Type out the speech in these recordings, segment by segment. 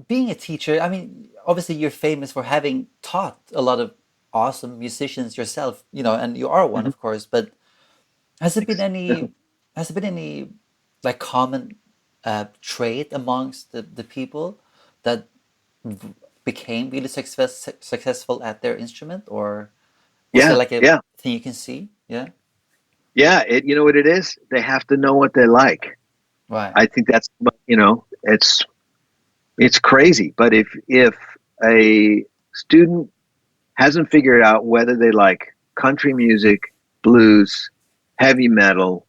being a teacher, I mean, obviously you're famous for having taught a lot of awesome musicians yourself, and you are one, Mhm. of course, but has there been Thanks. any, has there been any like common trait amongst the people that became really successful at their instrument, or was there Yeah, like a yeah, thing you can see? Yeah. yeah. You know what it is? They have to know what they like. Right. I think that's it's crazy. But if a student hasn't figured out whether they like country music, blues, heavy metal,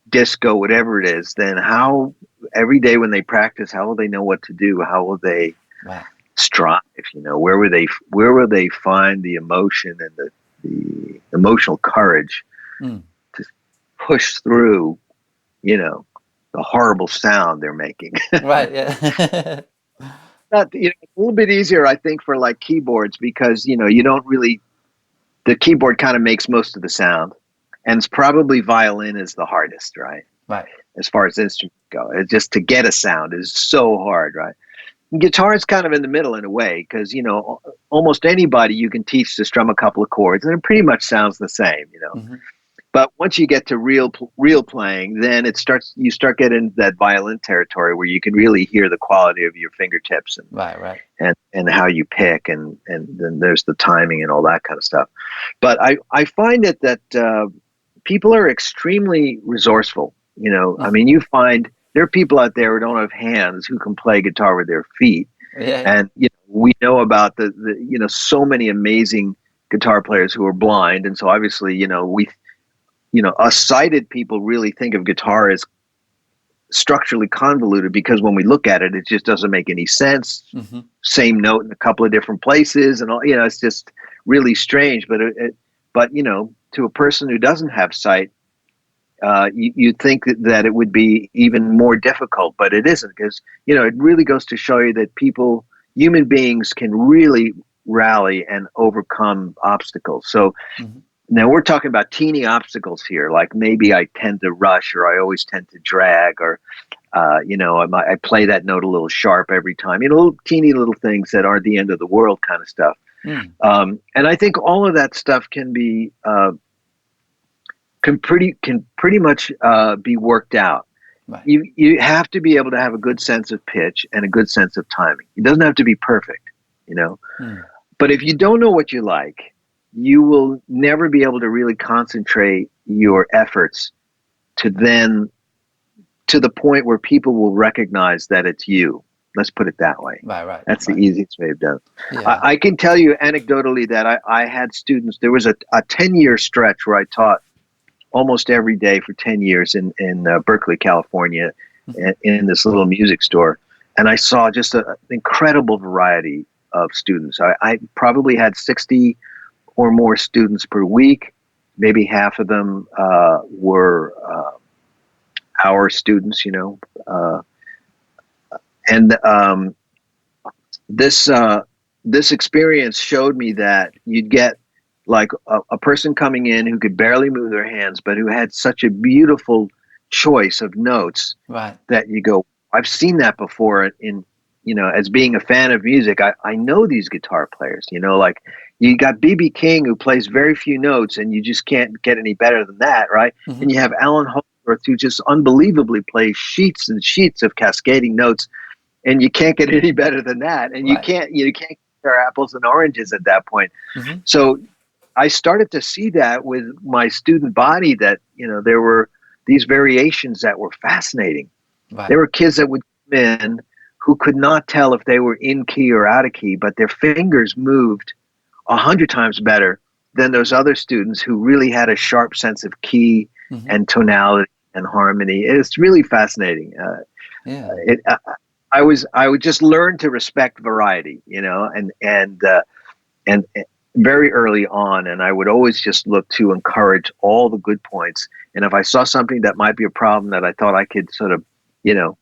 disco, whatever it is, then how every day when they practice, how will they know what to do? How will they Right. strive? Where will they find the emotion and the emotional courage Mm. to push through, you know, the horrible sound they're making? Right. Yeah. Not, it's a little bit easier, I think, for like keyboards because you don't really the keyboard kind of makes most of the sound, and it's probably violin is the hardest, right? Right. As far as instruments go, it's just to get a sound is so hard, right? Guitar is kind of in the middle in a way because almost anybody you can teach to strum a couple of chords and it pretty much sounds the same. Hmm. But once you get to real playing, then you start getting into that violin territory where you can really hear the quality of your fingertips and Right. Right. and how you pick, and then there's the timing and all that kind of stuff. But I find it that people are extremely resourceful. I Hmm. mean, you find there are people out there who don't have hands who can play guitar with their feet, Yeah. Yeah. and we know about the so many amazing guitar players who are blind, and so obviously us sighted people really think of guitar as structurally convoluted because when we look at it, it just doesn't make any sense. Hmm. Same note in a couple of different places, and all it's just really strange. But to a person who doesn't have sight, you'd think that it would be even more difficult, but it isn't because it really goes to show you that human beings, can really rally and overcome obstacles. So Hmm. now we're talking about teeny obstacles here, like maybe I tend to rush, or I always tend to drag, or I play that note a little sharp every time. Little teeny little things that aren't the end of the world, kind of stuff. Mm. And I think all of that stuff can pretty much be worked out. Right. You have to be able to have a good sense of pitch and a good sense of timing. It doesn't have to be perfect, you know. Mm. But if you don't know what you like, you will never be able to really concentrate your efforts to then to the point where people will recognize that it's you. Let's put it that way. Right. Right. That's the Right. easiest way of doing it. I, Yeah. I can tell you anecdotally that I had students. There was a 10-year stretch where I taught almost every day for 10 years in Berkeley, California, Hmm. in this little music store. And I saw just an incredible variety of students. I probably had 60 or more students per week. Maybe half of them were our students, and this this experience showed me that you'd get like a person coming in who could barely move their hands, but who had such a beautiful choice of notes Right. that you go, I've seen that before as being a fan of music. I know these guitar players, like you got BB King who plays very few notes and you just can't get any better than that, right? Hmm. And you have Alan Holdsworth who just unbelievably plays sheets and sheets of cascading notes, and you can't get any better than that. And you Right. can't compare apples and oranges at that point. Hmm. So I started to see that with my student body, that there were these variations that were fascinating. Right. There were kids that would come in who could not tell if they were in key or out of key, but their fingers moved 100 times better than those other students who really had a sharp sense of key Hmm. and tonality and harmony. It's really fascinating. Yeah. It, I would just learn to respect variety, and very early on, and I would always just look to encourage all the good points. And if I saw something that might be a problem that I thought I could sort of, you know,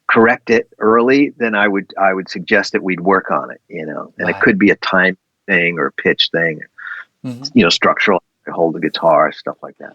correct it early, then I would suggest that we'd work on it, and it Right. could be a time thing or a pitch thing, Hmm. structural, hold the guitar, stuff like that.